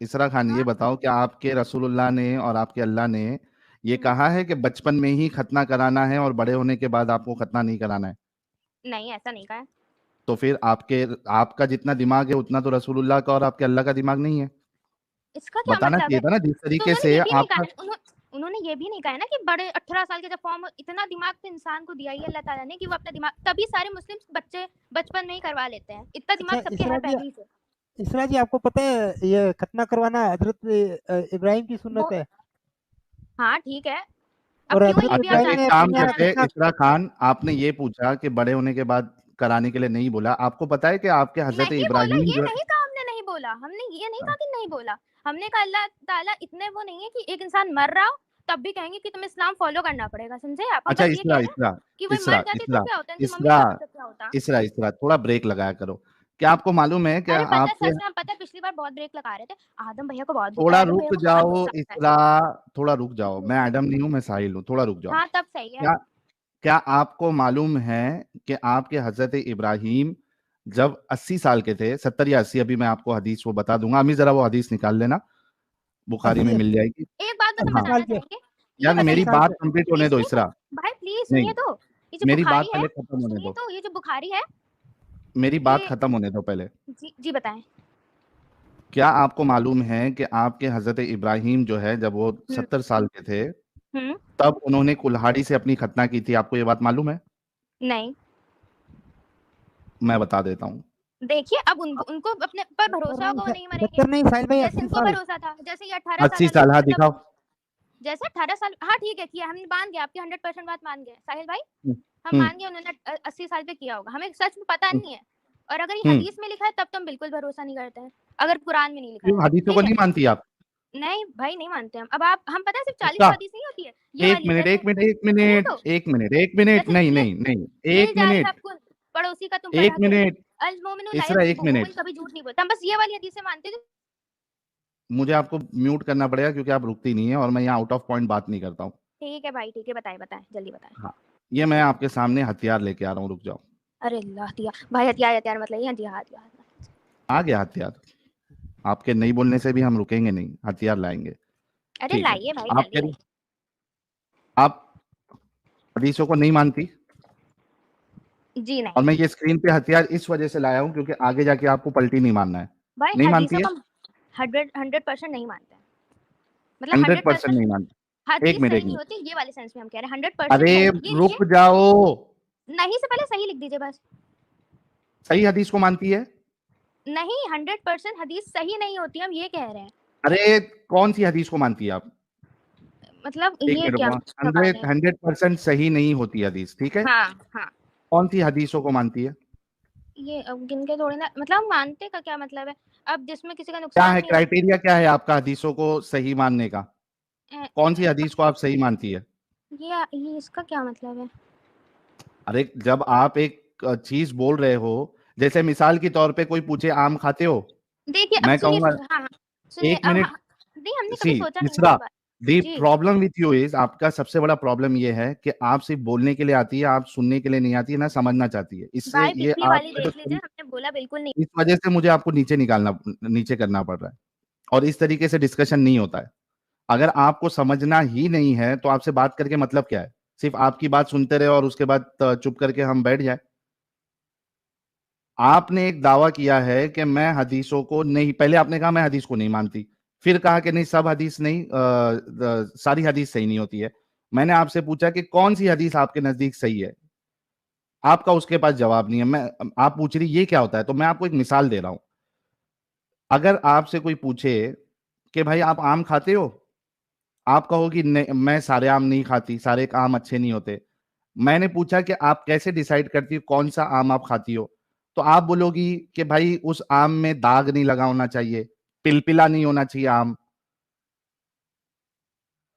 इसरा खान, ये हाँ बताओ कि आपके रसूलुल्लाह ने और आपके अल्लाह ने ये हम्म, कहा है कि बचपन में ही खतना कराना है और बड़े होने के बाद आपको खतना नहीं कराना है? नहीं ऐसा नहीं कहा है। तो फिर आपका जितना दिमाग है उतना तो रसूलुल्लाह का और आपके अल्लाह का दिमाग नहीं है। इसका क्या बताना मतलब चाहिए है? था ना जिस तो तरीके उन्होंने से ये भी नहीं कहा आपका। ना, उन्होंने ये भी नहीं कहा है ना कि बड़े 18 साल के जब फॉर्म, इतना दिमाग तो इंसान को दिया ही अल्लाह ताला ने कि वो अपना दिमाग, तभी सारे मुस्लिम बच्चे बचपन में ही करवा लेते हैं, इतना अच्छा दिमाग सबके इसरा है जी, पहले ही से। इसरा जी आपको पता है ये खतना करवाना हजरत इब्राहिम की वो सुन्नत है। हाँ ठीक है, अब और क्यों है हजरत ये भी अच्छा, आप इब्राहिम एक ने जानते हैं काम कि अपने करते कराना हैं, है? खतना। इसरा खान, आपने ये पूछा कि बड़े होने के बाद कराने के लिए नहीं बोला। आपको पता है कि आपके हजरत नहीं बोला, इब्राहिम ये जो नहीं कहा, हमने नहीं बोला, हमने ये नहीं कहा कि नहीं बोला। हमने कहा अल्लाह ताला इतने वो नहीं है कि एक इंसान मर रहा हो तब भी कहेंगे कि तुम्हें इस्लाम फॉलो करना पड़ेगा, समझे आप? हम अच्छा, बस ये कह इसरा रहे हैं इसरा कि वही इसरा मर जाते तो इसरा क्या होता है, उनकी मम्मी इसरा पापा तो क्या होता। इसरा इसरा थोड़ा ब्रेक लगाया करो। क्या आपको मालूम है कि अरे पता है, आपके, सच में पता है पिछली बार बहुत ब्रेक लगा रहे थे, आदम भैया को बहुत दुख है, थोड़ा आदम भैया रुक को बहुत दुख जाओ लगता है। इसरा, थोड़ा रुक जाओ। मैं एडम नहीं हूँ, मैं साहिल हूँ, थोड़ा रुक जाओ। हाँ तब सही है। क्या क्या आपको मालूम है कि आपके हजरत इब्राहिम जब 80 साल के थे, 70 या 80, अभी मैं आपको हदीस वो बता दूंगा, अभी जरा वो हदीस निकाल लेना, बुखारी में 80 मिल जाएगी। एक बात बस हम 80 हाँ, साल बताना के, चाहेंगे, ये यार 80 मेरी बताइए, साल बात के। कंप्लीट ये होने दो सुनिए तो, इसरा। भाई प्लीज नहीं, सुनिए तो, ये जो मेरी बात बुखारी है, पहले खत्म होने सुनिए दो। तो, ये जो बुखारी है मेरी बात ये, खत्म होने दो पहले। जी जी बताएं। क्या आपको मालूम है कि आपके हजरत इब्राहिम जो है, जब वो हम्म 70 साल के थे, हम्म तब उन्होंने कुल्हाड़ी से अपनी खतना की थी? आपको ये बात मालूम है? नहीं, मैं बता देता हूँ। देखिए अब उनको अपने पर 70 भरोसा नहीं, होगा वो नहीं मरेंगे, 70 नहीं साहिल भाई, जैसे 80 इनको साल। भरोसा था, जैसे ये 18 साल 80 वाली साल हाँ, जब, दिखाओ। जैसे 18 साल, हाँ ठीक है किया, हम मान गए आपकी 100% बात मान गए साहिल भाई, हम्म हम हम्म मान गए उन्होंने 80 साल पे किया होगा, हमें सच में पता हम्म नहीं है। और अगर ये हम्म। हदीस में लिखा है तब तो हम बिल्कुल भरोसा नहीं करते हैं, अगर कुरान में नहीं लिखा है क्यों तो हदीसों को ठीक है। नहीं मानती आप? नहीं भाई नहीं मानते हम, अब आप, हम पता है सिर्फ 40 अच्छा, हदीस नहीं होती है ये एक वाली, मिनट जैसे एक मिनट एक सुनिए मिनट तो, एक मिनट एक मिनट, जैसे नहीं नहीं नहीं, मिल एक जा रही मिनट, आपको पड़ोसी का तुम एक पढ़ा के, मिनट, अल मोमिनु ला इसरा एक यज़्लिमु, मोमिन मिनट। कभी झूठ नहीं बोलता, हम बस ये वाली हदीसें मानते हैं। मुझे आपको म्यूट करना पड़ेगा क्योंकि आप रुकती नहीं है और मैं यहाँ आउट ऑफ पॉइंट बात नहीं करता हूँ। ठीक है भाई ठीक है, बताएं बताएं जल्दी बताएं। हाँ, ये मैं आपके सामने हथियार लेके आ रहा हूँ, रुक जाओ। अरे अल्लाह दिया भाई, हथियार हथियार मतलब ये जिहाद जिहाद। आ गया हथियार। आपके नहीं बोलने से भी हम रुकेंगे नहीं, हथियार लाएंगे। अरे ठीक है। लाइए भाई आप जल्दी कह रही, लाइए। आप हदीसों को नहीं मानती, जी और नहीं मैं ये स्क्रीन पे हथियार इस वजह से लाया हूँ क्योंकि आगे जाके आपको पलटी नहीं मानना है। भाई, नहीं मानती हदीसों है? को 100% नहीं मानते हैं, मतलब 100% 100% नहीं मानती। एक हदीस मिनट सही एक नहीं मिनट, होती, ये वाले सेंस में हम कह रहे हैं 100% अरे नहीं, ये रुक जाओ। नहीं से पहले सही लिख दीजिए बस। सही हदीस को मानती है? नहीं, 100% हदीस सही नहीं होती, हम ये कह रहे हैं, अरे कौन सी हदीस को मानती है आप? मतलब एक ये मिनट क्या रुको, सवाल है? 100% सही नहीं होती हदीस, ठीक है? हाँ हाँ, कौन सी हदीसों को मानती है? ये अब गिन के थोड़ी ना, मतलब हम मानते का क्या मतलब है, अब जिसमें किसी का क्या नुकसान है नहीं हो। क्राइटेरिया, क्या है आपका हदीसों को सही मानने का? कौन सी हदीस को आप सही मानती है? ये इसका क्या मतलब है? अरे जब आप एक चीज बोल रहे हो, जैसे मिसाल के तौर पे कोई पूछे आम खाते हो, देखिए अब मैं सुनिए कहूंगा, हाँ हाँ, सुनिए एक अब मिनट। हाँ, नहीं हमने सी कभी सोचा नहीं है तीसरा, इस बार। दी जी प्रॉब्लम विथ यू इज, आपका सबसे बड़ा प्रॉब्लम ये है कि आप सिर्फ बोलने के लिए आती है, आप सुनने के लिए नहीं आती है, ना समझना चाहती है। इससे भाई, ये पिछली वाली आपका जो देख लीजिए, हमने बोला बिल्कुल नहीं। इस वजह से मुझे आपको नीचे निकालना, नीचे करना पड़ रहा है, और इस तरीके से डिस्कशन नहीं होता है। अगर आपको समझना ही नहीं है तो आपसे बात करके मतलब क्या है? सिर्फ आपकी बात सुनते रहे और उसके बाद चुप करके हम बैठ जाए? आपने एक दावा किया है कि मैं हदीसों को नहीं, पहले आपने कहा मैं हदीस को नहीं मानती, फिर कहा कि नहीं सब हदीस नहीं, सारी हदीस सही नहीं होती है। मैंने आपसे पूछा कि कौन सी हदीस आपके नजदीक सही है, आपका उसके पास जवाब नहीं है। मैं, आप पूछ रही ये क्या होता है, तो मैं आपको एक मिसाल दे रहा हूं। अगर आपसे कोई पूछे कि भाई आप आम खाते हो, आप कहोगी नहीं मैं सारे आम नहीं खाती, सारे आम अच्छे नहीं होते। मैंने पूछा कि आप कैसे डिसाइड करती हो कौन सा आम आप खाती हो, तो आप बोलोगी कि भाई उस आम में दाग नहीं लगा होना चाहिए, पिलपिला नहीं होना चाहिए आम।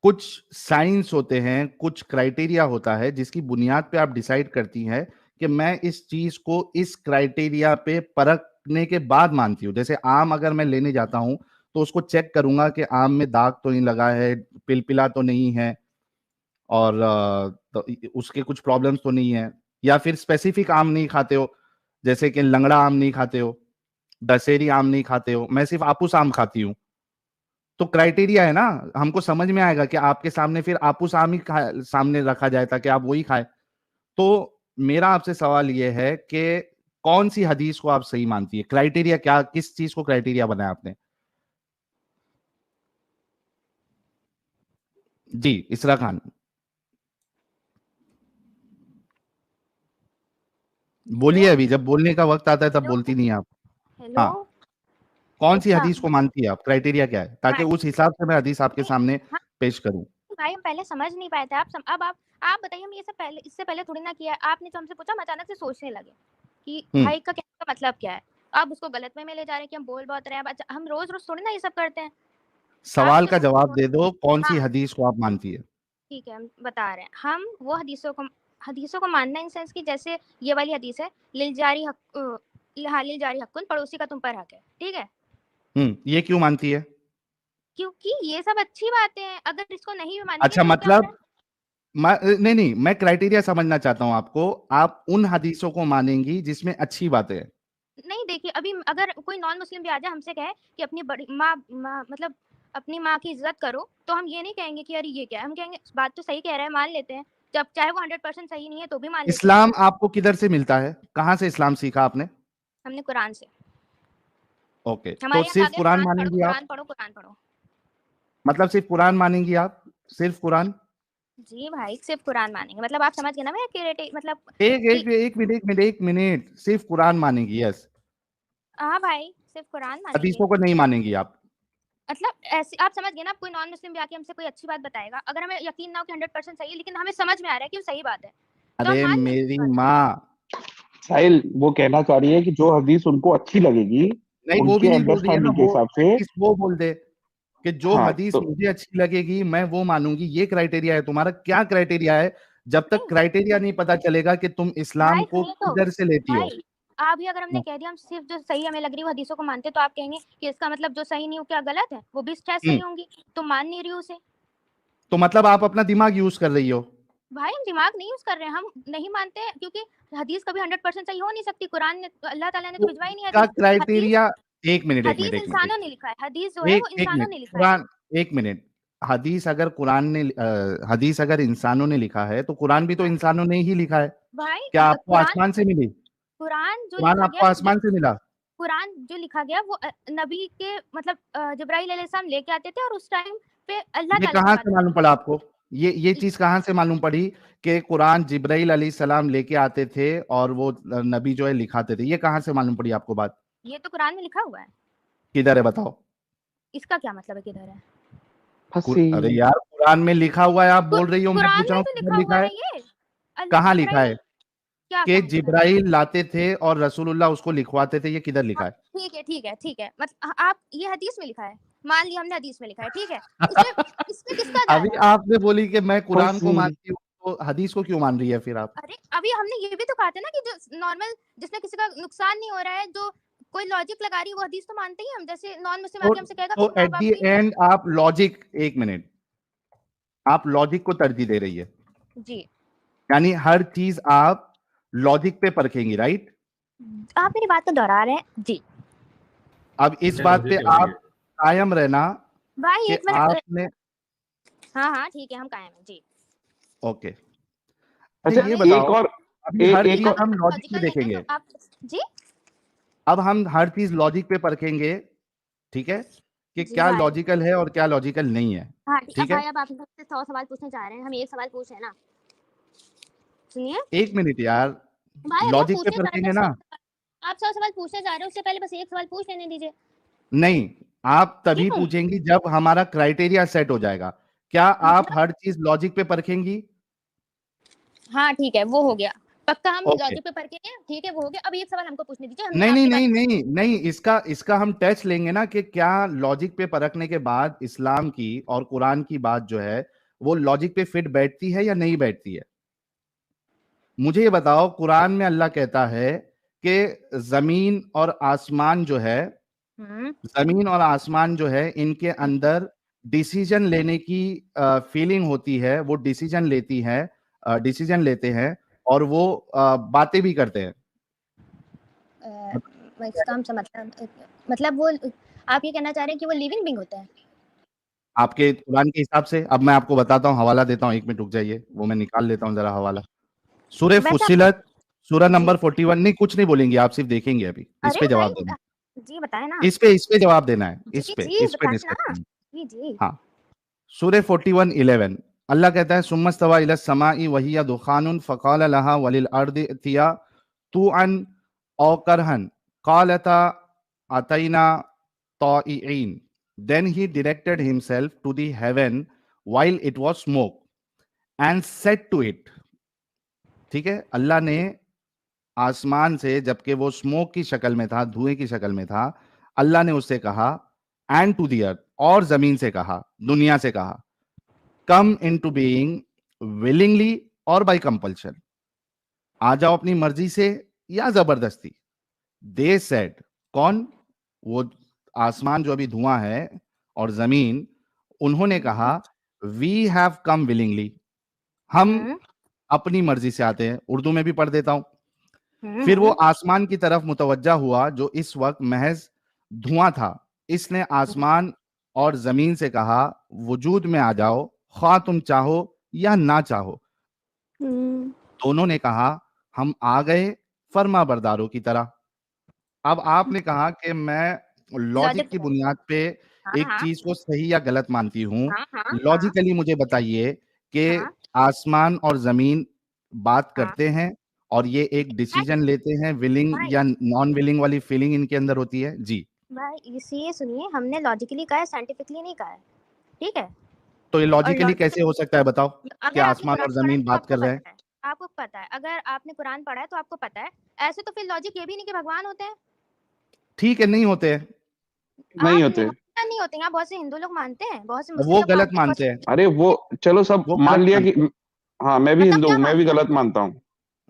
कुछ साइंस होते हैं, कुछ क्राइटेरिया होता है जिसकी बुनियाद पे आप डिसाइड करती हैं कि मैं इस चीज को इस क्राइटेरिया पे परखने के बाद मानती हूँ। जैसे आम अगर मैं लेने जाता हूं तो उसको चेक करूंगा कि आम में दाग तो नहीं लगा है, पिलपिला तो नहीं है, और तो उसके कुछ प्रॉब्लम्स तो नहीं है। या फिर स्पेसिफिक आम नहीं खाते हो, जैसे कि लंगड़ा आम नहीं खाते हो, दशहरी आम नहीं खाते हो, मैं सिर्फ आपूस आम खाती हूँ, तो क्राइटेरिया है ना, हमको समझ में आएगा कि आपके सामने फिर आपूस आम ही सामने रखा जाए ताकि आप वही खाए। तो मेरा आपसे सवाल ये है कि कौन सी हदीस को आप सही मानती है, क्राइटेरिया क्या, किस चीज को क्राइटेरिया बनाया आपने? जी इसरा खान, बोलिए, अभी जब बोलने का वक्त आता है तब हेलो बोलती नहीं आप। हेलो। हाँ, कौन सी अच्छा हदीस को मानती है आप, क्राइटेरिया क्या है, ताकि भाई, उस हिसाब से मैं हदीस आपके नहीं, सामने हाँ पेश करूं। भाई, हम पहले समझ नहीं पाए थे। अब आप बताइए, हम ये सब पहले, इससे पहले थोड़ी ना किया है। आपने जो हमसे पूछा, हम अचानक से सोचने लगे कि हम्म भाई का कहने का मतलब क्या है। आप उसको गलत में ले जा रहे हैं कि हम बोल बहुत रहे हैं। अब हम रोज रोज थोड़ी ना ये सब करते हैं। आप सवाल मुझे का जवाब दे दो, कौन सी हाँ हदीस को आप मानती है? ठीक है, हम बता रहे हैं। हम वो हदीसों को मानना इन सेंस की, जैसे ये वाली हदीस है, लिल जारी हक हाँ, लिल जारी हक्कुन, पड़ोसी का तुम पर हक है। ठीक है, ये क्यों मानती है? क्योंकि ये सब अच्छी बातें हैं। अगर इसको नहीं भी मानेंगे अच्छा, तो क्या होता मतलब है। नहीं नहीं, मैं क्राइटेरिया समझना चाहता हूं आपको। आप उन हदीसों को मानेंगी जिसमें अच्छी बातें हैं? नहीं, देखिए, अभी अगर कोई नॉन मुस्लिम भी आ जाए, हमसे कहे कि अपनी बड़ी माँ माँ मतलब अपनी माँ की इज्जत करो, तो हम ये नहीं कहेंगे कि अरे ये क्या है। हम कहेंगे बात तो सही कह रहा है, मान लेते हैं। जब चाहे वो 100% सही नहीं है तो भी मान लेते हैं। इस्लाम आपको किधर से मिलता है, कहां से इस्लाम सीखा आपने? हमने कुरान से। ओके, तो हमारे यहाँ कहा सिर्फ गया कुरान कुरान पढ़ो, मानेंगी आप? कुरान पढ़ो, कुरान पढ़ो। मतलब सिर्फ कुरान मानेंगी आप, सिर्फ कुरान? जी भाई, सिर्फ कुरान मानेंगे। मतलब आप समझ गए ना मेरा क्रिएटिव मतलब एक कि एक एक मिनट, एक मिनट, एक मिनट, सिर्फ कुरान मानेंगी, यस? हाँ भाई, सिर्फ कुरान मानेंगे। हदीसों को नहीं मानेंगी आप? मतलब ऐसे आप समझ गए ना। कोई नॉन मुस्लिम भी आके हमसे कोई अच्छी बात बताएगा, अगर हमें यकीन ना हो कि 100% सही है, लेकिन हमें समझ में आ रहा है कि वो सही बात है, तो हम अरे मान लेंगे मेरी उस बात को। माँ, साहिल वो कहना चाह रही है कि जो हदीस उनको अच्छी लगेगी नहीं वो भी उनके नहीं बोल रही है ना, अंडरस्टैंडिंग के वो हिसाब से। एटलीस्ट वो बोल दे कि जो हाँ हदीस तो मुझे अच्छी लगेगी मैं वो मानूंगी। ये क्राइटेरिया है तुम्हारा, क्या क्राइटेरिया है? जब तक नहीं क्राइटेरिया नहीं पता चलेगा कि तुम इस्लाम भाई, को सुनिए तो किधर से लेती हो। भाई, आप ही अगर हमने कह दिया हम सिर्फ जो सही हमें लग रही है वो हदीसों को मानते, तो आप कहेंगे कि इसका मतलब जो सही नहीं हो क्या गलत है, वो भी शायद सही हम्म होंगी, तो मान नहीं रही हूँ उसे। तो मतलब आप अपना दिमाग यूज कर रही हो? भाई, हम दिमाग नहीं यूज कर रहे हैं, हम नहीं मानते हैं, क्योंकि हदीस कभी 100% सही हो नहीं सकती। कुरान ने, अल्लाह ताला ने तो तो भिजवाई नहीं इसका हदीस। हदीस क्राइटेरिया, एक मिनट, एक मिनट, हदीस एक मिनट, इंसानों ने लिखा है। हदीस जो है वो एक इंसानों मिनट, ने लिखा है। कुरान, एक मिनट। हदीस अगर कुरान ने हदीस अगर इंसानों ने लिखा है तो कुरान भी तो हाँ इंसानों ने ही लिखा है। भाई, क्या आपको कुरान आसमान से मिली? कुरान जो कुरान लिखा गया आपको वो आसमान से मिला? कुरान जो लिखा गया वो नबी के मतलब जिब्राइल अलैहिस्सलाम लेके आते थे, और उस टाइम पे अल्लाह ये ताला की कहाँ बात से मालूम पड़ा आपको? ये चीज कहाँ से मालूम पड़ी कि कुरान जिब्राइल अलैहिस्सलाम लेके आते थे और वो नबी जो है लिखाते थे? ये कहाँ से मालूम पड़ी आपको बात? ये तो कुरान में लिखा हुआ है। किधर है बताओ? इसका क्या मतलब है किधर है? फंसी। अरे यार, कुरान में लिखा हुआ है, आप बोल रही हो, मैं कुरान पूछ रहा में हूँ तो किधर लिखा लिखा हुआ है? है ये। कहाँ लिखा जिब्राइल है क्या कि कहाँ लिखा है? जिब्राइल लाते थे और रसूलुल्लाह उसको लिखवाते थे? ये किधर लिखा हाँ, है? ठीक है, ठीक है, ठीक है। मतलब आप ये हदीस में लिखा है, मान लिया हमने हदीस में लिखा है, ठीक है। इसमें इसमें किसका अभी दावा है? आपने बोली कि मैं कुरान को फंसी। मानती हूँ, तो हदीस को क्यों मान रही है फिर आप? अरे अभी हमने ये भी तो कहा था ना कि जो नॉर्मल, जिसमें किसी का नुकसान नहीं हो रहा है, जो कोई लॉजिक लगा रही है, वो हदीस तो मानते ही हम। जैसे नॉन मुस्लिम तो आके हमसे कहेगा तो मेरे माँ एट बाप दी की। एंड आप लॉजिक, एक मिनट, आप लॉजिक को तरजीह दे रही है, जी, यानी हर चीज आप लॉजिक पे परखेंगी, राइट? आप मेरी बात को दोहरा रहे हैं जी। अब इस बात पे आप कायम रहना भाई कि एक मिनट। आपने, हाँ हाँ ठीक है, हम कायम हैं जी। ओके, अच्छा अच्छा ये हमें बताओ, एक और अभी हर एक चीज और हम अगर लॉजिक पे लॉजिकल नहीं है देखेंगे। तो आप जी। अब हम हर चीज लॉजिक पे परखेंगे, ठीक है, कि जी क्या भाई। लॉजिकल है और क्या लॉजिकल नहीं है। हाँ ठीक, अब ठीक है, भाई अब आप हमसे 100 सवाल पूछने जा रहे हैं, हम एक सवाल पूछ रहे हैं ना। सुनिए एक मिनट यार, भाई, अभी हम लॉजिक पे पूछने जा रहे हैं परखेंगे 100 ना? सवाल। आप 100 सवाल पूछने जा रहे हैं, उससे पहले बस एक सवाल पूछ लेने दीजिए। नहीं, आप तभी क्यों? पूछेंगी जब हमारा क्राइटेरिया सेट हो जाएगा। क्या आप मतलब हर चीज लॉजिक पे परखेंगी? हाँ ठीक है, वो हो गया। पक्का हम ओके, लॉजिक पे परखेंगे, ठीक है, वो हो गया। अब एक सवाल हमको पूछने दीजिए, हमने नहीं नहीं आपकी बात। नहीं नहीं नहीं, इसका इसका हम टेस्ट लेंगे ना कि क्या लॉजिक पे परखने के बाद इस्लाम की और कुरान की बात जो है वो लॉजिक पे फिट बैठती है या नहीं बैठती है। मुझे ये बताओ, कुरान में अल्लाह कहता है कि जमीन और आसमान जो है, हम्म जमीन और आसमान जो है, इनके अंदर डिसीजन लेने की फीलिंग होती है, वो डिसीजन लेती है, डिसीजन लेते हैं, और वो बातें भी करते हैं। इसका हम समझ मतलब वो आप ये कहना चाह रहे हैं कि वो लिविंग बीइंग होता है? आपके कुरान के हिसाब से। अब मैं आपको बताता हूँ, हवाला देता हूँ, 1 मिनट रुक जाइए, वो मैं निकाल लेता हूँ जरा हवाला। सूरह वैसे फुस्सिलत, सूरह जी नंबर 41। नहीं कुछ नहीं बोलेंगे आप, सिर्फ देखेंगे अभी, इस अरे पे भाई जवाब देना है, जी बताए ना इस पे जवाब देना है, जी जी इस पे बताए डिस्कस ना करना है। जी जी हाँ, सूरह 41:11 अल्लाह कहता है सुम्मस्तवा इला समाई वहिया दुखानुन फकाल लहा वलिल अर्दि अतिया तुअन औ करहन कालता अतैना ताइइन। Then he directed himself to the heaven while it was smoke and said to it, ठीक है, अल्लाह ने आसमान से, जबकि वो स्मोक की शक्ल में था, धुएं की शक्ल में था, अल्लाह ने उससे कहा, एंड टू दी अर्थ, और जमीन से कहा, दुनिया से कहा, कम इन टू बीइंग विलिंगली और बाई कंपल्शन, आ जाओ अपनी मर्जी से या जबरदस्ती। दे सेड, कौन? वो आसमान जो अभी धुआं है और जमीन, उन्होंने कहा, वी हैव कम विलिंगली, हम अपनी मर्जी से आते हैं। उर्दू में भी पढ़ देता हूं। फिर वो आसमान की तरफ मुतवज्जा हुआ जो इस वक्त महज धुआं था। इसने आसमान और जमीन से कहा, वजूद में आ जाओ, ख्वाह तुम चाहो या ना चाहो। दोनों ने कहा, हम आ गए फर्मा बरदारों की तरह। अब आपने कहा कि मैं लॉजिक की बुनियाद पे एक चीज को सही या गलत मानती हूं। लॉजिकली मुझे बताइए कि आसमान और जमीन बात करते हैं और ये एक डिसीजन लेते हैं, विलिंग या नॉन विलिंग वाली फीलिंग इनके अंदर होती है। जी भाई इसी सुनिए, हमने लॉजिकली कहा है, साइंटिफिकली नहीं कहा है, ठीक है। तो ये और लॉजिकली कैसे हो सकता है बताओ कि अगर आपने आसमान और कुरान पढ़ा है जमीन तो बात आपको कर रहे हैं? पता है, आपको पता है, अगर आपने कुरान पढ़ा है तो आपको पता है। ऐसे तो फिर लॉजिक ये भी नहीं कि भगवान होते हैं। ठीक है, नहीं होते हैं, नहीं आप होते। नहीं होते हैं, आप बहुत से हिंदू लोग मानते हैं, बहुत से वो मुस्लिम लोग गलत मानते हैं, मानते हैं, अरे वो चलो सब वो मान गलत लिया मानते कि हैं। हाँ मैं भी मतलब हिंदू क्या हूँ, मैं भी मानते हैं? गलत मानता हूँ।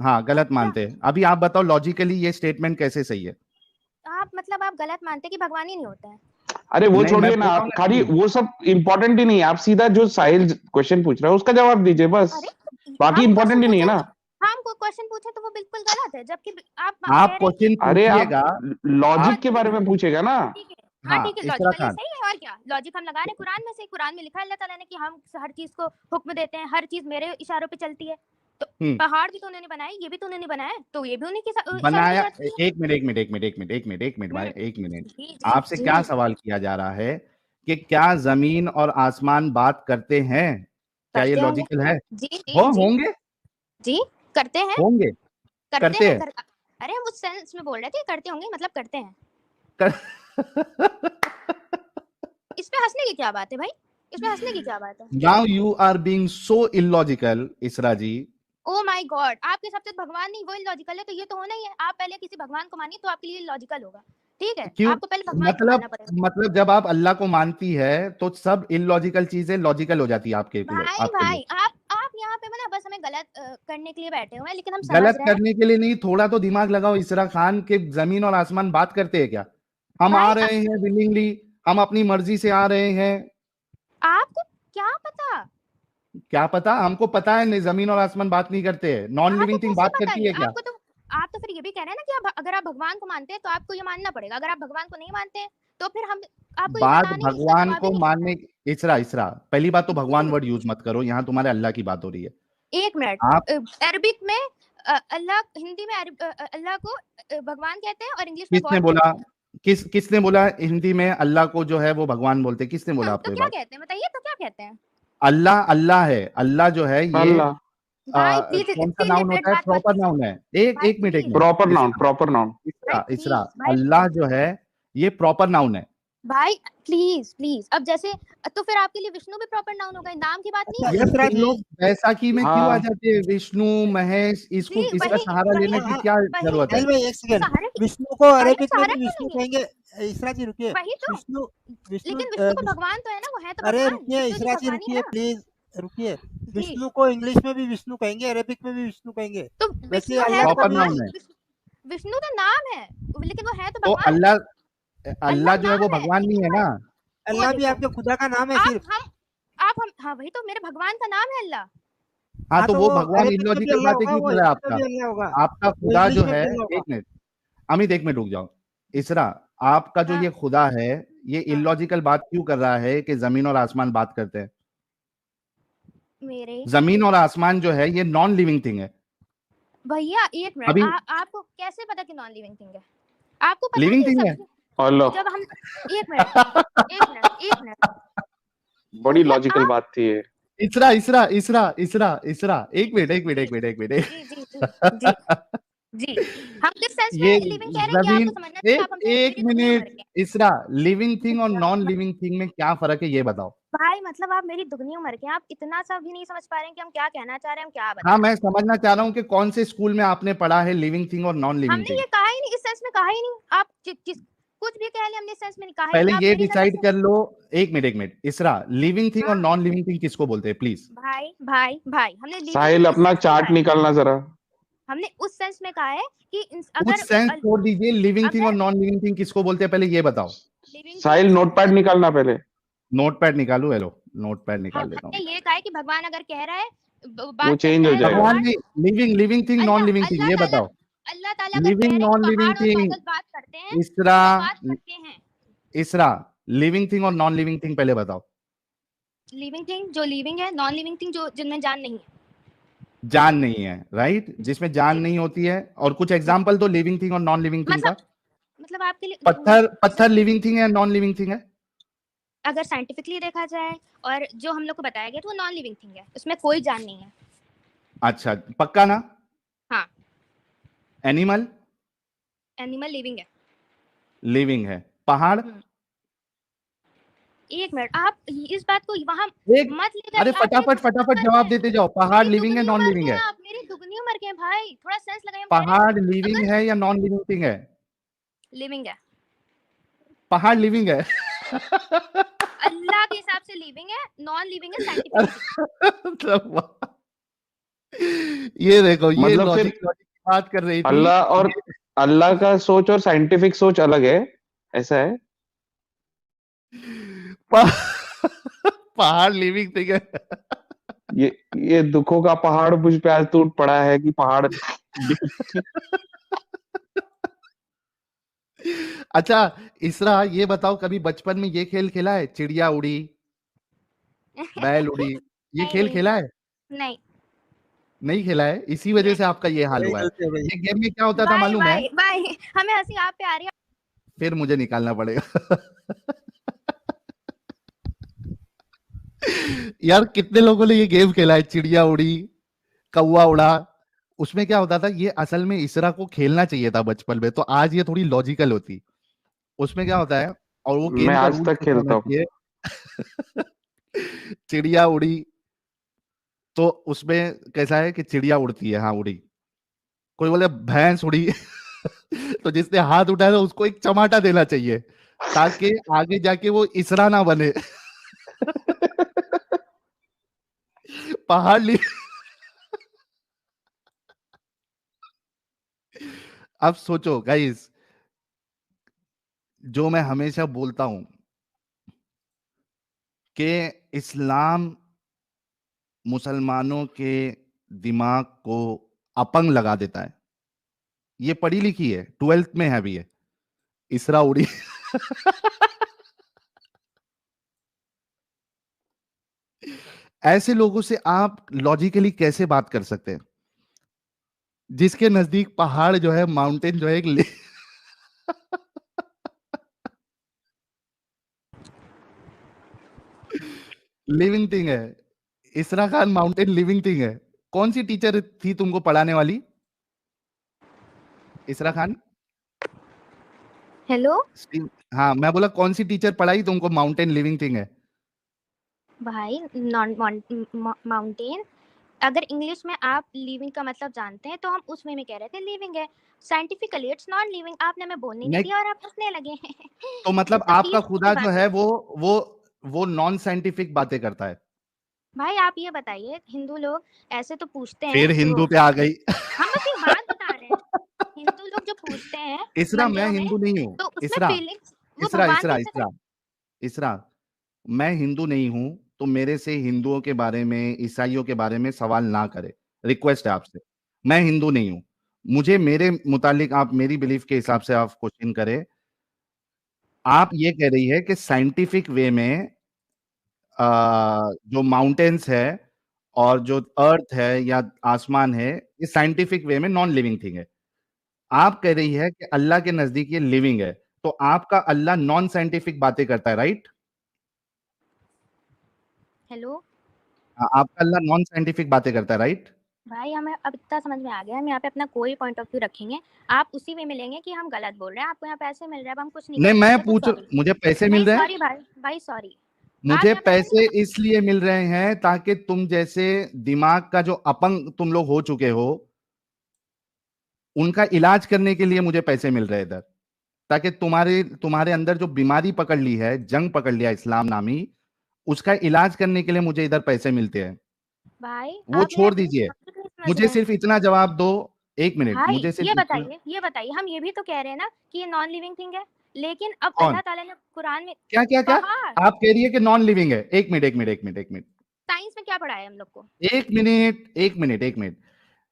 हाँ, गलत क्या मानते हैं। अभी आप बताओ लॉजिकली ये स्टेटमेंट कैसे सही है? आप मतलब आप गलत मानते हैं कि भगवान ही नहीं होते हैं? अरे वो नहीं, मैं छोड़िए ना, बोल रहा आप हूँ ना, खाली नहीं। वो सब इम्पोर्टेंट ही नहीं है। आप सीधा जो साहिल क्वेश्चन पूछ रहा है उसका जवाब दीजिए बस, अरे बाकी हम इम्पोर्टेंट क्वेश्चन ही नहीं है पूछे ना। तो हम कोई क्वेश्चन पूछे तो वो बिल्कुल गलत है, जबकि आप कह आप रहे हैं क्वेश्चन अरे आप पूछिएगा। लॉजिक आप के बारे में पूछेगा ना। ठीक है। हाँ हाँ, ठीक है, इसरा लॉजिकली खान, सही है, और क्या लॉजिक हम लगा रहे हैं कुरान में से। कुरान में लिखा है अल्लाह ताला ने कि हम हर चीज को हुक्म देते हैं, हर चीज मेरे इशारों पे चलती है। तो पहाड़ भी तो उन्होंने बनाए, ये भी तो उन्होंने बनाया, तो ये भी उन्हीं के इशारों पे बनाया। चलती है। एक मिनट, एक मिनट, एक मिनट, एक मिनट, एक मिनट, एक मिनट भाई, एक मिनट। जी जी आपसे क्या जी सवाल किया जा रहा है कि क्या जमीन और आसमान बात करते हैं? क्या ये करते होंगे। लॉजिकल है? जी जी जी होंगे, जी करते हैं, होंगे, करते करते हैं हैं, अरे हम उस सेंस में बोल रहे थे, करते होंगे मतलब करते हैं। इसमें हंसने की क्या बात है भाई? इसमें हंसने की क्या बात है? Now you are being so illogical, इसरा जी। ओ माय गॉड, आपके हिसाब से भगवान नहीं वो लॉजिकल है, तो ये तो होना ही है। आप पहले किसी भगवान को मानिए तो आपके लिए लॉजिकल होगा, ठीक है। क्यों? आपको पहले भगवान को मानना पड़ेगा। मतलब जब आप अल्लाह को मानती है तो सब इलॉजिकल चीजें लॉजिकल हो जाती है आपके लिए, भाई आपके लिए। भाई आप यहाँ पे ना बस हमें गलत करने के लिए बैठे हुए हैं, लेकिन हम समझ गलत रहे हैं। करने के लिए नहीं, थोड़ा तो दिमाग लगाओ इसरा खान, के जमीन और आसमान बात करते हैं क्या? हम आ भाई रहे हैं विलिंगली, हम अपनी मर्जी से आ रहे हैं। आपको क्या पता? क्या पता? हमको पता है नहीं, जमीन और आसमान बात नहीं करते हैं। नॉन आपको लिविंग थिंग कैसे बात पता करती ये? है क्या? आपको तो आप तो फिर ये भी कह रहे हैं ना कि अगर आप भगवान को मानते हैं तो आपको ये मानना पड़ेगा। अगर आप भगवान को नहीं मानते हैं तो फिर हम आपको ये बात बताने की, इसका भगवान जवाब ही को नहीं मानने, इसरा इसरा, पहली बात तो भगवान देना। वर्ड यूज मत करो, यहाँ तुम्हारे अल्लाह की बात हो रही है। एक मिनट, आप अरबिक में अल्लाह, हिंदी में अल्लाह को भगवान कहते हैं और इंग्लिश में किसने गॉड बोला? कहते हैं। किसने बोला हिंदी में अल्लाह को जो है वो भगवान बोलते हैं? किसने बोला हम आपको तो ये क्या बात? कहते हैं बताइए, तो क्या कहते हैं? अल्लाह अल्लाह है, अल्लाह जो है ये अल्लाह भाई प्लीज कौन सा इतनी नाउन लिबरेट होता है? बात मत प्रॉपर कीजिए। नाउन है। एक भाई एक मिनट, एक प्लीज, मिनट, प्रॉपर नाउन, इसरा प्रॉपर नाउन। भाई इसरा इसरा, प्लीज, भाई अल्लाह जो है ये प्रॉपर नाउन है। भाई प्लीज प्लीज। अब जैसे तो फिर आपके लिए विष्णु भी प्रॉपर नाउन होगा, नाम की बात नहीं अच्छा है। यार इसरा तुम जी, लोग बैसाखी में क्यों आ हाँ जाते हैं? विष्णु महेश, जी इसको इसका वही सहारा वही लेने हाँ की हाँ, क्या वही जरूरत है? साहिल भाई एक सेकंड, सहारे की, विष्णु को अरे अरेबिक में सहारा भी क्यों विष्णु लेंगे? कहेंगे। इसरा जी रुकिए, वही तो, विष्णु विष्णु लेकिन विष्णु को भगवान तो है ना, वो है तो अरे भगवान, रुकिए विष्णु जी इसरा जी भगवान ही है रुकिए ना। प्लीज, रुकिए। जी विष्णु को इंग्लिश में भी विष्णु कहेंगे, अरेबिक में भी विष्णु कहेंगे। तो वैसे विष्णु है अल्लाह तो का प्रॉपर भी भगवान, नाउन है। विष्णु तो नाम है, लेकिन वो है तो तो भगवान। अल्लाह, अल्लाह अल्लाह जो है वो नाम है, भगवान नहीं लेकिन है वो ना? अल्लाह भी देखो, आपके खुदा का नाम है सिर्फ। हम हाँ वही तो, मेरे भगवान का नाम है अल्लाह। हाँ, हाँ तो तो वो वो भगवान अरेबिक में भी इलॉजिकल अल्लाह बातें होगा, क्यों वो कर रहा है हिंदी में आपका? भी अल्लाह होगा, आपका वो खुदा इंग्लिश जो में है, भी अल्लाह होगा। एक मिनट, अमित एक मिनट रुक जाओ। इसरा, आपका जो हाँ। ये खुदा है ये हाँ। इलॉजिकल बात क्यों कर रहा है कि जमीन और आसमान बात करते हैं? मेरे जमीन और आसमान जो है ये नॉन लिविंग थिंग है। भैया एक मिनट, अभी आपको कैसे पता कि नॉन लिविंग थिंग है? आपको पता लिविंग नहीं थिंग है। सब हेलो, जब हम एक मिनट बड़ी भैया लॉजिकल आप बात थी ये। इसरा इसरा इसरा इसरा इसरा एक मिनट एक मिनट जी एक मिनट एक मिनट जी जी जी जी हम किस सेंस में ये लिविंग कह रहे हैं, ये जमीन, आपको समझना चाहिए। आप एक हमसे एक मेरी दुनिया में मिनट मर के इसरा, लिविंग थिंग और हैं। नॉन लिविंग थिंग में क्या फर्क है ये बताओ। भाई मतलब आप मेरी दुगनी उम्र के हैं, आप इतना सा भी नहीं समझ पा रहे हैं कि हम क्या कहना चाह रहे हैं, हम क्या हाँ, बताएं। मैं समझना चाह रहा हूँ कि कौन से स्कूल में आपने पढ़ा है लिविंग थिंग और नॉन लिविंग हमने थिंग। ये कहा ही नहीं, इस सेंस में कहा ही नहीं। आप कुछ भी कह लें, हमने इस सेंस में नहीं कहा ही पहले नहीं। आप ये मेरी नजर डिसाइड से कर लो। एक मिनट इसरा, लिविंग थिंग और हाँ नॉन लिविंग थिंग किसको बोलते हैं प्लीज? भाई भाई भाई हमने लिविंग साहिल इस अपना सेंस में चार्ट कहा है, निकालना जरा। हमने उस सेंस में कहा है कि कुछ सेंस छोड़ दीजिए, लिविंग थिंग और अगर नॉन लिविंग थिंग किसको बोलते हैं पहले ये बताओ। लिविंग साहिल थिंग नोटपैड निकालना पहले। नोटपैड निकालू? हेलो, नोटपैड निकाल लेता हमने हूँ। ये कहा है कि भगवान अगर कह रहा है, वो बात चेंज करता हो है जाएगा। भगवान पहाड़, नहीं, लिविंग लिविंग थिंग नॉन अल्लाह लिविंग थिंग अल्लाह ये ताला बताओ। अल्लाह ताला अगर कह लिविंग रहे हैं कि नॉन लिविंग पहाड़ और थिंग बादल बात करते हैं, इसरा, तो बात करते हैं। इसरा, लिविंग थिंग और नॉन लिविंग थिंग पहले बताओ। लिविंग थिंग जो लिविंग है, नॉन लिविंग थिंग जो जिनमें जान नहीं है। जान नहीं है, राइट, जिसमें जान जी नहीं होती है। और कुछ एग्जाम्पल दो लिविंग थिंग और नॉन लिविंग थिंग का। मतलब आपके लिए पत्थर, पत्थर लिविंग थिंग है नॉन लिविंग थिंग है? अगर साइंटिफिकली देखा जाए और जो हम लोग को बताया गया तो वो नॉन लिविंग थिंग है, उसमें कोई जान नहीं है। अच्छा, पक्का ना? हाँ, एनिमल एनिमल लिविंग है। लिविंग है। पहाड़ एक मिनट, आप इस बात को वहां एक, मत ले अरे जाइए। आप मेरी फटाफट दुगनी फटाफट उम्र के जवाब हैं, देते जाओ। पहाड़ मेरी लिविंग है दुगनी नॉन उम्र लिविंग के है? हैं आप, मेरी दुगनी उम्र के हैं भाई, थोड़ा सेंस लगाइए। हम कह रहे पहाड़ हैं लिविंग अगर है या नॉन लिविंग थिंग है? लिविंग है, पहाड़ लिविंग है। अल्लाह के हिसाब से लिविंग है, नॉन लिविंग है साइंटिफिकली। ये देखो, ये मतलब फिर लॉजिक लॉजिक की बात कर रही थी अल्लाह और ये। अल्लाह का सोच और साइंटिफिक सोच अलग है, ऐसा है। पहाड़ लिविंग थिंग है। ये दुखों का पहाड़ मुझ पे आज टूट पड़ा है कि पहाड़। अच्छा इसरा, ये बताओ कभी बचपन में ये खेल खेला है, चिड़िया उड़ी, बैल उड़ी? ये नहीं खेल नहीं खेला है? नहीं नहीं खेला है, इसी वजह नहीं से आपका ये हाल वही हुआ है। गलती है भाई। ये गेम में क्या होता था भाई मालूम है? भाई भाई हमें हंसी आप पे आ रही है। फिर मुझे निकालना पड़ेगा। यार कितने लोगों ने ये गेम खेला है, चिड़िया उड़ी, कौवा उड़ा। उसमें क्या होता था, ये असल में इसरा को खेलना चाहिए था बचपन में, तो आज ये थोड़ी लॉजिकल होती। उसमें क्या होता है, और वो मैं गेम का आज रूल तक कैसा होना खेलता हूँ। चाहिए। चिड़िया उड़ी, तो उसमें कैसा है कि चिड़िया उड़ती है, हाँ उड़ी। कोई बोले भैंस उड़ी। तो जिसने हाथ उठाया था उसको एक चमाटा देना चाहिए, ताकि आगे जाके वो इसरा ना बने। पहाड़ ली। अब सोचो गाइस, जो मैं हमेशा बोलता हूं कि इस्लाम मुसलमानों के दिमाग को अपंग लगा देता है। ये पढ़ी लिखी है, 12th में है अभी ये इसरा उड़ी। ऐसे लोगों से आप लॉजिकली कैसे बात कर सकते हैं, जिसके नजदीक पहाड़ जो है, माउंटेन जो है, एक लिविंग थिंग है। इसरा खान माउंटेन लिविंग थिंग है। कौन सी टीचर थी तुमको पढ़ाने वाली, इसरा खान? हेलो हाँ, मैं बोला कौन सी टीचर पढ़ाई तुमको माउंटेन लिविंग थिंग है? भाई, नॉन माउंटेन, अगर इंग्लिश में आप लिविंग का मतलब जानते हैं तो हम उस वे में कह रहे थे लिविंग है। Scientifically it's non living. आपने हमें बोलने नहीं नहीं, दिया और आप हंसने लगे। तो मतलब ये आपका सीधी सी खुदा जो बात है है। वो नॉन साइंटिफिक बातें करता है। भाई आप ये बताइए, हिंदू लोग ऐसे तो पूछते हैं फिर जो, हिंदू पे आ गई। हम बस एक बात बता रहे हैं, हिंदू लोग जो पूछते हैं इसरा, मैं मंदिरों में, हिंदू नहीं हूँ। तो उसमें इसरा, फीलिंग्स वो इसरा, भगवान इसरा, कैसे कर। इसरा, इसरा, मैं हिंदू नहीं हूं, तो मेरे से हिंदुओं के बारे में, ईसाइयों के बारे में सवाल ना करें। रिक्वेस्ट है आपसे। मैं हिंदू नहीं हूं। मुझे मेरे मुतालिक आप मेरी बिलीफ के हिसाब से आप क्वेश्चन करें। आप ये कह रही है कि साइंटिफिक वे में जो माउंटेन्स है और जो अर्थ है या आसमान है, ये साइंटिफिक वे में नॉन लिविंग थिंग है। आप कह रही है कि अल्लाह के नजदीक ये लिविंग है, तो आपका अल्लाह नॉन साइंटिफिक बातें करता है, राइट? हेलो आपका अल्लाह नॉन साइंटिफिक बातें करता है, राइट? भाई, हमें अब इतना समझ में आ गया, हम यहाँ पे अपना कोई पॉइंट ऑफ व्यू रखेंगे, आप उसी वे में लेंगे कि हम गलत बोल रहे हैं, आपको यहाँ पैसे मिल रहे हैं, अब हम कुछ नहीं नहीं, कर मैं सकते, तो पूछ सॉरी। मुझे पैसे मिल नहीं रहे हैं। सॉरी भाई, भाई सॉरी। आप मुझे यहाँ पे पैसे अपने इसलिए मिल रहे हैं ताकि तुम जैसे दिमाग का जो अपंग तुम लोग हो चुके हो, उनका इलाज करने के लिए मुझे पैसे मिल रहे हैं इधर, ताकि तुम्हारे तुम्हारे अंदर जो बीमारी पकड़ ली है, जंग पकड़ लिया इस्लाम नामी, उसका इलाज करने के लिए मुझे इधर पैसे मिलते हैं। भाई, वो आप मेरे छोड़ अपनी दीजिए, बात क्यों नहीं समझ मुझे रहे हैं? सिर्फ इतना जवाब दो। एक मिनट, भाई मुझे सिर्फ इतना। ये बताइए, हम ये भी तो कह रहे हैं ना कि ये नॉन लिविंग थिंग है, लेकिन अब कौन? अल्लाह ताला ने कुरान में क्या क्या क्या? पहाड़, आप कह रही है कि नॉन लिविंग है। एक मिनट, एक मिनट, एक मिनट, एक मिनट, साइंस में क्या पढ़ाया है हम लोग को? एक मिनट, एक मिनट, एक मिनट।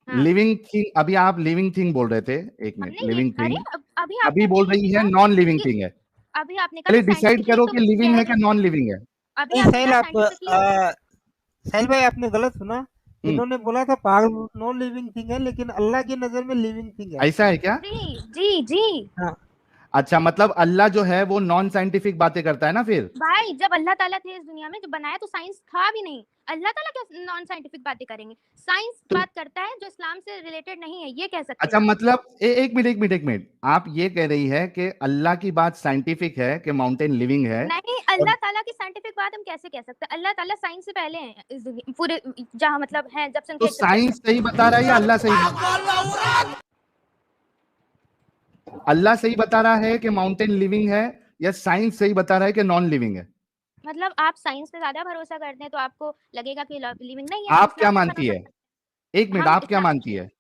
हाँ, लिविंग थिंग, अभी आप लिविंग थिंग बोल रहे थे। एक मिनट, हमने ये, लिविंग अरे थिंग अभी आपने अभी अपने बोल ये रही है देखा नॉन लिविंग कि थिंग है। अभी आपने कहा पहले कि डिसाइड साइंटिफिकली करो तो कि लिविंग कह है रहे कि नॉन लिविंग है। अभी नहीं आपने साहिल, कहा आप साइंटिफिकली। साहिल भाई आपने गलत सुना। हम्म, इन्होंने बोला था पहाड़ नॉन लिविंग थिंग है, लेकिन अल्लाह की नजर में लिविंग थिंग है। ऐसा है क्या? जी जी जी। हाँ, अच्छा, मतलब अल्लाह जो है वो नॉन साइंटिफिक बातें करता है ना फिर? भाई, जब अल्लाह ताला थे इस दुनिया में, जब बनाया तो साइंस था भी नहीं, अल्लाह ताला क्या नॉन साइंटिफिक बातें करेंगे? साइंस तो बात करता है जो इस्लाम से रिलेटेड नहीं है, ये कह सकते अच्छा, हैं आप। मतलब एक मिनट, एक मिनट, एक मिनट, आप ये कह रही है कि अल्लाह की बात साइंटिफिक है कि माउंटेन लिविंग है? नहीं, और अल्लाह ताला की साइंटिफिक बात हम कैसे कह सकते हैं? अल्लाह ताला साइंस से पहले हैं इस दुनिया पूरे, जहाँ मतलब है, जब से तो उनकी एक्सेप्टेंस है। साइंस सही बता रहा है या अल्लाह सही अल्लाह सही बता रहा है कि माउंटेन लिविंग है, या साइंस सही बता रहा है कि नॉन लिविंग है? मतलब आप साइंस पे ज्यादा भरोसा करते हैं तो आपको लगेगा कि लिविंग नहीं है, हम आप क्या इस्लाम पे मानती भरोसा है? करते एक हैं, मिनट, आप क्या मानती है?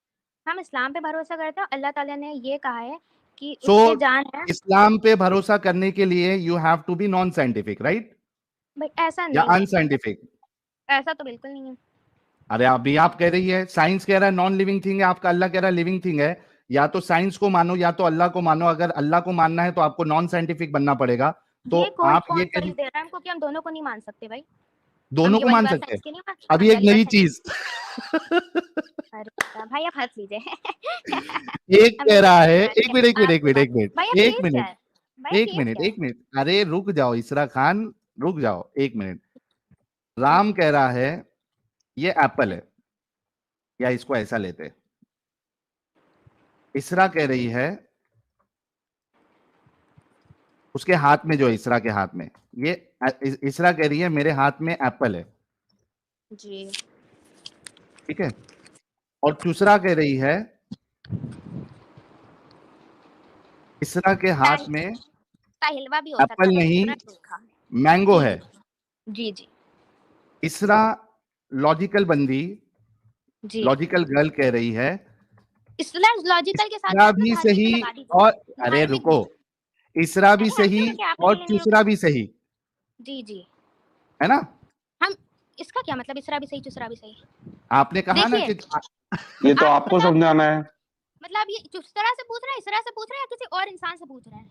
हम इस्लाम पे भरोसा करते हैं, अल्लाह ताला ने ये कहा है कि सो उससे जान है। इस्लाम पे भरोसा करने के लिए you have to be non scientific, right? भाई ऐसा या नहीं है, अनसाइंटिफिक? ऐसा तो बिल्कुल नहीं है। अरे अभी आप कह रही है साइंस कह रहा है नॉन लिविंग थिंग है, आपका अल्लाह कह रहा है लिविंग थिंग है। या तो साइंस को मानो या तो अल्लाह को मानो। अगर अल्लाह को मानना है तो आपको नॉन साइंटिफिक बनना पड़ेगा। तो ये कौन आप ये कौन कह दलील रही, दे रहा है हमको कि हम दोनों को नहीं मान सकते भाई? हम दोनों ये को वाली मान बात सकते हैं। साइंस की नहीं मान, अभी हम ये एक वाली बात नई साइंस। चीज अरे भाई, आप हंस लीजिए। एक हम कह ये रहा बात है, नहीं एक मानते, मिनट, एक मिनट, एक आपको मिनट, एक मानते मिनट, भैया, एक केस क्या मिनट, है? भाई एक केस मिनट, क्या है? एक मिनट, अरे रुक जाओ इसरा खान, रुक जाओ एक मिनट। राम कह रहा है ये एप्पल है, या इसको ऐसा लेते। इसरा कह रही है, उसके हाथ में जो है, इसरा के हाथ में ये, इसरा कह रही है मेरे हाथ में एप्पल है, जी। ठीक है? और चुसरा कह रही है इसरा के हाथ में का हिलवा भी हो सकता एप्पल है, नहीं, मैंने देखा। मैंगो जी है। जी जी जी इसरा लॉजिकल बंदी, जी। लॉजिकल गर्ल कह रही है इसरा लॉजिकल के साथ इसरा साथ ना भी धार्मिक सही, भी लगा दीजिए, और अरे धार्मिक रुको, भी। इसरा भी नहीं, हम सही क्यों लेंगे, आप और नहीं लेंगे हम। चुसरा भी सही, जी जी। है ना? हम, इसका क्या मतलब, इसरा भी सही चुसरा भी सही? आपने कहा ना देखिए, कि ये तो आप आपको समझाना है। मतलब ये चुसरा से पूछ रहे हैं, इसरा से पूछ रहे हैं, या किसी और इंसान से पूछ रहे हैं?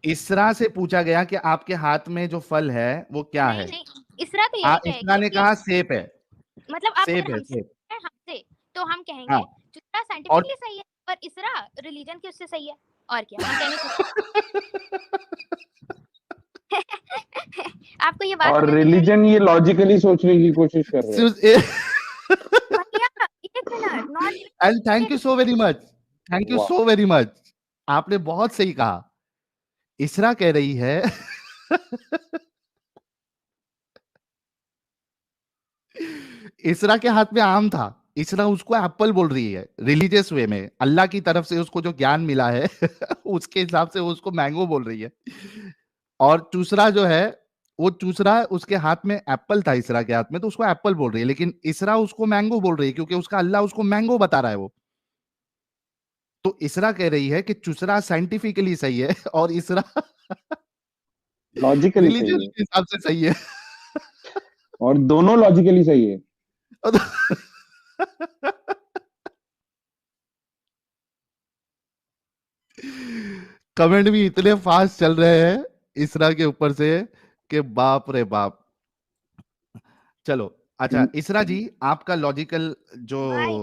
इसरा से पूछा गया कि आपके हाथ में जो फल है वो क्या नहीं है? नहीं, इसरा तो यही इसरा कहेगी ने कि कहा सेब है। मतलब आप सेब अगर है, हमसे सेब। हैं, हमसे तो हम हाँ। कहेंगे चुसरा और साइंटिफिकली सही है, पर इसरा रिलीजन की उससे सही है, और क्या हम कहेंगे आपको ये बात और समझनी चाहिए। रिलीजन ये लॉजिकली सोचने की कोशिश कर रहे हैं। भैया, एक minute, non and thank you so very much, thank you वाह, सो वेरी मच। आपने बहुत सही कहा। इसरा कह रही है इसरा के हाथ में आम था, इसरा उसको एप्पल बोल रही है रिलीजियस वे में, अल्लाह की तरफ से उसको जो ज्ञान मिला है उसके हिसाब से वो उसको मैंगो बोल रही है। और दूसरा जो है, वो दूसरा उसके हाथ में एप्पल था, इसरा के हाथ में, तो उसको एप्पल बोल रही है, लेकिन इसरा उसको मैंगो बोल रही है क्योंकि उसका अल्लाह उसको मैंगो बता रहा है वो। तो इसरा कह रही है कि चुसरा साइंटिफिकली सही है और इसरा लॉजिकली रिलीजियस सही है, के हिसाब से सही है। और दोनों लॉजिकली सही है। कमेंट भी इतने फास्ट चल रहे हैं, इसरा के ऊपर से कि बाप रे बाप। चलो अच्छा इसरा जी, आपका लॉजिकल जो भाई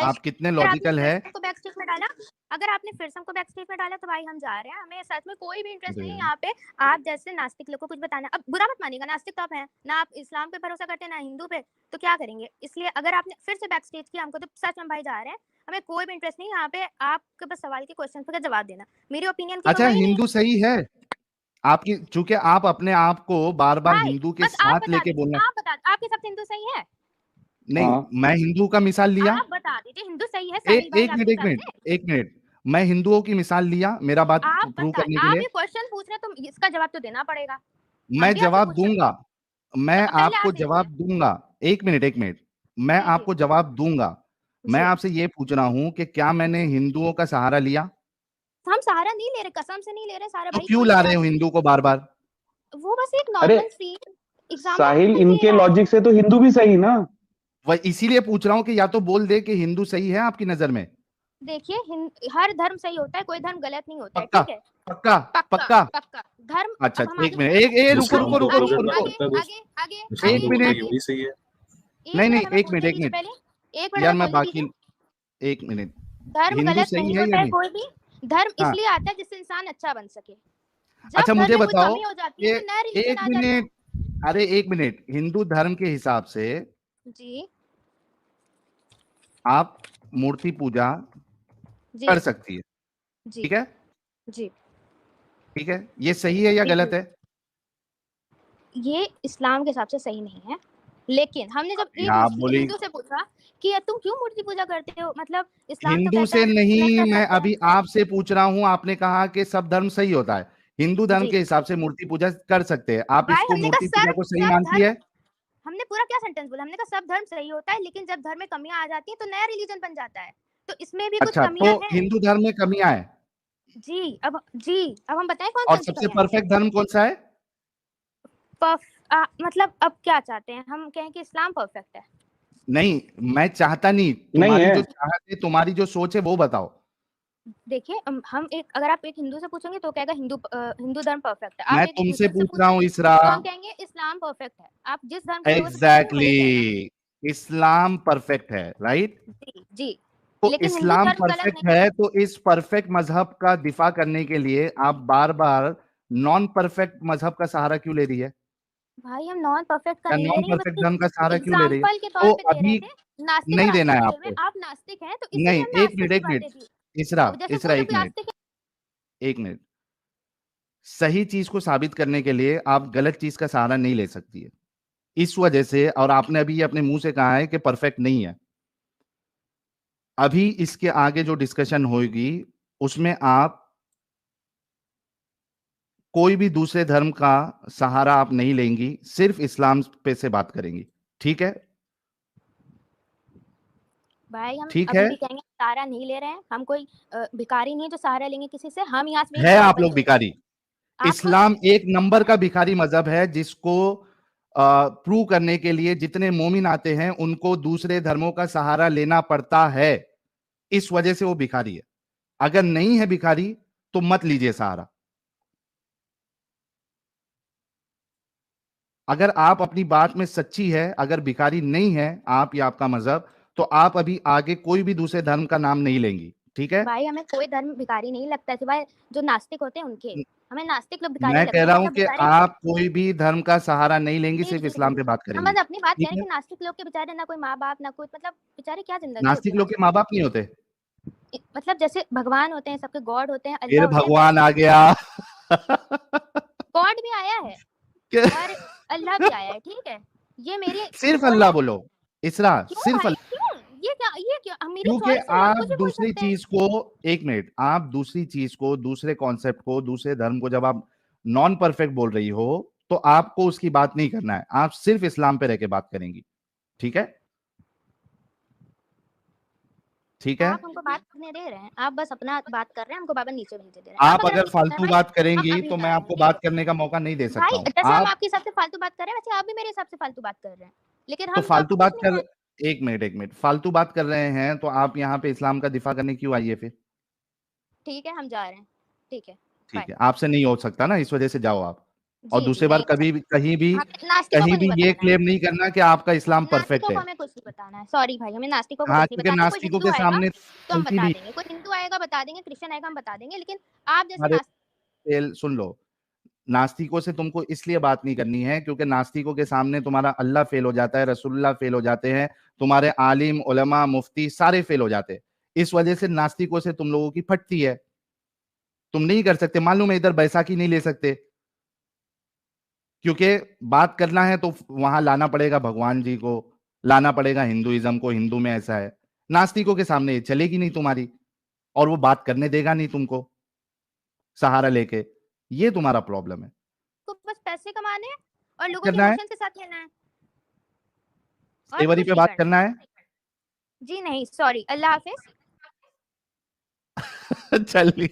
आप कितने अगर आपने लॉजिकल है? फिर हमको बैक स्टेज में डाला, अगर आपने फिर से हमको बैक स्टेज में डाला तो भाई हम जा रहे हैं, हमें सच में कोई भी इंटरेस्ट नहीं है यहाँ पे। आप जैसे नास्तिक लोग को कुछ बताना, अब बुरा मत मानिएगा, नास्तिक तो आप हैं ना, आप इस्लाम पे भरोसा करते हैं ना हिंदू पे, तो क्या करेंगे। इसलिए अगर आपने फिर से बैक स्टेज किया हमको, तो सच में भाई जा रहे हैं, हमें कोई भी इंटरेस्ट नहीं यहाँ पे। आपके बस सवाल के क्वेश्चन का जवाब देना, मेरी ओपिनियन की अच्छा परवाह ही नहीं है। हिंदू सही है आपकी, चूंकि आप अपने आप को बार बार भाई हिंदू के बस आप साथ बता लेके दीजिए, बोलना। आप बता, आपके हिसाब से हिंदू सही है? नहीं, हाँ। मैं हिंदू का मिसाल लिया। आप बता दीजिए हिंदू सही है साहिल भाई एक आपके मिनट एक हिसाब मिनट से? एक मिनट, मैं हिंदुओं की मिसाल लिया मेरा बात आप प्रूव बता, करने के आप लिए। ये क्वेश्चन पूछ रहे हैं तो इसका जवाब तो देना पड़ेगा। हम मैं भी आपसे जवाब पूछ सकते दूंगा, हैं, मैं तो पहले आपको आप दीजिए। जवाब दूंगा। एक मिनट एक मिनट, मैं जी जी आपको जवाब दूंगा। मैं जी। आपसे ये पूछ रहा हूं कि क्या मैंने हिंदुओं का सहारा लिया? हम सहारा नहीं ले रहे, कसम से नहीं ले रहे सहारा तो भाई, क्यों कोई ला भी रहे हो आके हिंदू को बार बार? वो बस एक अरे नॉर्मल सी साहिल, एग्जांपल दे इनके रहा है। लॉजिक से तो हिंदू भी सही ना। वह इसीलिए पूछ रहा हूं कि या तो बोल दे कि हिंदू सही है आपकी नजर में। देखिए हर धर्म सही होता है, कोई धर्म गलत नहीं होता है, पक्का ठीक है। पक्का पक्का पक्का। पक्का धर्म। अच्छा अब हम एक आगे मिनट, बढ़े, रुको मुस्लिमों रुको को रुको आगे रुको अगर रुको। आगे मानता है वो आगे आगे एक मुस्लिमों को आगे बोलता है मिनट। कि वही सही है। एक नहीं नहीं, मिनट हमें एक मिनट बोलने एक दीजिए मिनट पहले, एक मिनट यार, हमें मैं बोलने दीजिए। बाकी एक मिनट। धर्म हिंदू गलत सही नहीं है या होता है नहीं? कोई भी। धर्म हाँ, इसलिए आता है जिससे इंसान अच्छा बन सके। अच्छा जब धर्म मुझे में कोई बताओ कमी हो जाती है कि तो नया रिलीजन एक आ जाता है। मिनट, अरे एक मिनट, हिंदू धर्म के हिसाब से जी आप मूर्ति पूजा जी कर सकती है, जी ठीक है? जी ठीक है, ये सही है या जी गलत जी। है? ये इस्लाम के हिसाब से सही नहीं है, लेकिन हमने जब एक आप बोली हिंदू से पूछा कि यार तुम क्यों मूर्ति पूजा करते हो, मतलब इस्लाम तो हिंदू कहता से है नहीं नहीं, कर मैं सकते हैं। अभी आपसे पूछ रहा हूं। आपने कहा कि सब धर्म सही होता है, हिंदू धर्म जी के हिसाब से मूर्ति पूजा कर सकते हैं। आप भाई इसको हमने मूर्ति कहा पूजा सब को सही सब मानती धर्म, है? हमने पूरा क्या सेंटेंस बोला, हमने कहा सब धर्म सही होता है, लेकिन जब धर्म में कमियां आ जाती हैं तो नया रिलीजन बन जाता है, तो इसमें भी कुछ अच्छा, तो कमियां हैं। हिंदू धर्म में कमियां है, जी अब हम बताएं कौन और कौन सी सबसे कमियां हैं। परफेक्ट धर्म कौन सा है? मतलब अब क्या चाहते हैं हम, कहें कि इस्लाम परफेक्ट है? नहीं, मैं चाहता नहीं, नहीं तुम्हारी है। जो चाहत है, तुम्हारी जो सोच है वो बताओ। देखिए हम एक, अगर आप एक हिंदू से पूछेंगे तो कहेगा हिंदू धर्म परफेक्ट है। आप मैं एक तुमसे मुस्लिम से पूछ रहा हूँ पूछेंगे इसरा। तो हम कहेंगे इस्लाम परफेक्ट है। आप जिस धर्म के लोगों से पूछेंगे एग्जैक्टली वही कहेगा। इस्लाम परफेक्ट है, राइट? जी जी। तो लेकिन हिंदू इस्लाम धर्म गलत परफेक्ट नहीं है। है, तो इस परफेक्ट मजहब का दिफा करने के लिए आप बार बार नॉन परफेक्ट मजहब का सहारा क्यों ले रही है, भाई हम नॉन परफेक्ट का या नहीं ले नॉन रहे हैं, परफेक्ट धर्म का बस सहारा क्यों ले रही है? एग्जाम्पल के तौर तो पे दे रहे अभी थे। नास्तिक और नहीं देना है आस्तिक बोल रहे आपको। हैं, आप नास्तिक हैं तो इसीलिए नहीं, हमने आस्तिक की एक बातें मिनट की। इसरा, अब जैसे इसरा बोलो एक कोई मिनट, आस्तिक है। एक मिनट। सही चीज को साबित करने के लिए आप गलत चीज का सहारा नहीं ले सकती है, इस वजह से। और आपने अभी अपने मुंह से कहा है कि परफेक्ट नहीं है। अभी इसके आगे जो डिस्कशन होगी उसमें आप कोई भी दूसरे धर्म का सहारा आप नहीं लेंगी, सिर्फ इस्लाम पे से बात करेंगी, ठीक है? भाई हम ठीक अभी है, भी कहेंगे सहारा नहीं ले रहे हैं, हम कोई भिखारी नहीं है जो सहारा लेंगे किसी से। हम यहाँ से है सवाल आप कर लोग रहे हैं भिखारी। आपको। इस्लाम एक नंबर का भिखारी मजहब है, जिसको प्रूव करने के लिए जितने मोमिन आते हैं उनको दूसरे धर्मों का सहारा लेना पड़ता है, इस वजह से वो भिखारी है। अगर नहीं है भिखारी तो मत लीजिए सहारा। अगर आप अपनी बात में सच्ची है, अगर भिखारी नहीं है आप या आपका मजहब, तो आप अभी आगे कोई भी दूसरे धर्म का नाम नहीं लेंगी, ठीक है? भाई हमें कोई धर्म भिखारी नहीं लगता है सिवाय जो नास्तिक होते हैं उनके। हमें नास्तिक लोग भिखारी मैं लगते कह हैं, रहा बाकी हूं सब कि भिखारी नहीं आप कोई भी धर्म का सहारा नहीं लेंगी, है। सिर्फ जी इस्लाम जी। पे बात हम करेंगी, बस अपनी बात ठीक करें है? कि नास्तिक लोग के बेचारे ना कोई माँ बाप ना कोई, मतलब बेचारे क्या जिंदगी होती नास्तिक है लोग के नास्तिक। माँ बाप नहीं होते? मतलब जैसे भगवान होते हैं, सबके गॉड होते हैं, फिर अल्लाह होते हैं, भगवान वैसे आ गया। गॉड भी आया है क्या? और अल्लाह भी आया है, ठीक है। ये मेरी सिर्फ वो अल्लाह है। बोलो इसरा, क्यों सिर्फ भाई अल्लाह। क्यों, ये क्या मेरी क्योंकि चॉइस है, हम आप कुछ भी बोल दूसरी सकते हैं। चीज को, एक मिनट, आप दूसरी चीज को, दूसरे कॉन्सेप्ट को, दूसरे धर्म को जब आप नॉन परफेक्ट बोल रही हो तो आपको उसकी बात नहीं करना है, आप सिर्फ इस्लाम पे रह के बात करेंगी, ठीक है? ठीक है। आप हमको बात करने दे रहे हैं, आप बस अपना बात कर रहे हैं, हमको बाबा नीचे भेजे दे रहे हैं। आप अगर अगर फालतू भाई बात हम करेंगी अभी तो मैं जा रहे हैं, आपको ठीक है बात करने का मौका नहीं दे सकता भाई। हूं। जैसे हम आप आपके हिसाब से फालतू बात कर रहे हैं, वैसे आप भी मेरे हिसाब से फालतू बात कर रहे हैं, लेकिन तो हम तो फालतू आपको पूछ बात नहीं कर, रहे हैं। एक मिनट फालतू बात कर रहे हैं तो आप यहाँ पे इस्लाम का दिफा करने क्यों आई है फिर? ठीक है हम जा रहे हैं, ठीक है। ठीक है, आपसे नहीं हो सकता ना, इस वजह से जाओ आप। और जी, दूसरी बार नहीं हो कभी भी कहीं भी हमें नास्तिकों को कहीं भी नहीं ये बताना है। क्लेम नहीं करना कि आपका इस्लाम परफेक्ट नास्तिकों को है। हमें कुछ नहीं बताना है। सॉरी भाई, हमें नास्तिकों को हाँ, कुछ नहीं क्योंकि बताना है। कोई नास्तिकों हिंदू के आएगा सामने तो हम चलती बता नहीं। देंगे, कोई हिंदू आएगा बता देंगे, क्रिश्चियन आएगा हम बता देंगे, लेकिन आप जैसे अरे नास्तिक तेल सुन लो, नास्तिकों से तुमको इसलिए बात नहीं करनी है क्योंकि नास्तिकों के सामने तुम्हारा अल्लाह फेल हो जाता है, रसूलुल्लाह फेल हो जाते हैं, तुम्हारे आलिम, उलमा, मुफ्ती सारे फेल हो जाते हैं। इस वजह से नास्तिकों से तुम लोगों की फटती है। तुम नहीं कर सकते, मालूम है, इधर बैसाखी नहीं ले सकते क्योंकि बात करना है तो वहां लाना पड़ेगा भगवान जी को, लाना पड़ेगा हिंदुइज्म को, हिंदू में ऐसा है। नास्तिकों के सामने ये चलेगी नहीं तुम्हारी, और वो बात करने देगा नहीं तुमको सहारा लेके। ये तुम्हारा प्रॉब्लम है। को बस पैसे कमाने हैं और लोगों के करना है, इमोशन के साथ खेलना है और सेवरी कुछ पे नहीं बात करना। करना है। जी नहीं, सॉरी, अल्लाह हाफिज। चलिए।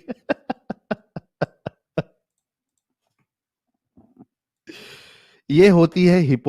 ये होती है हिपो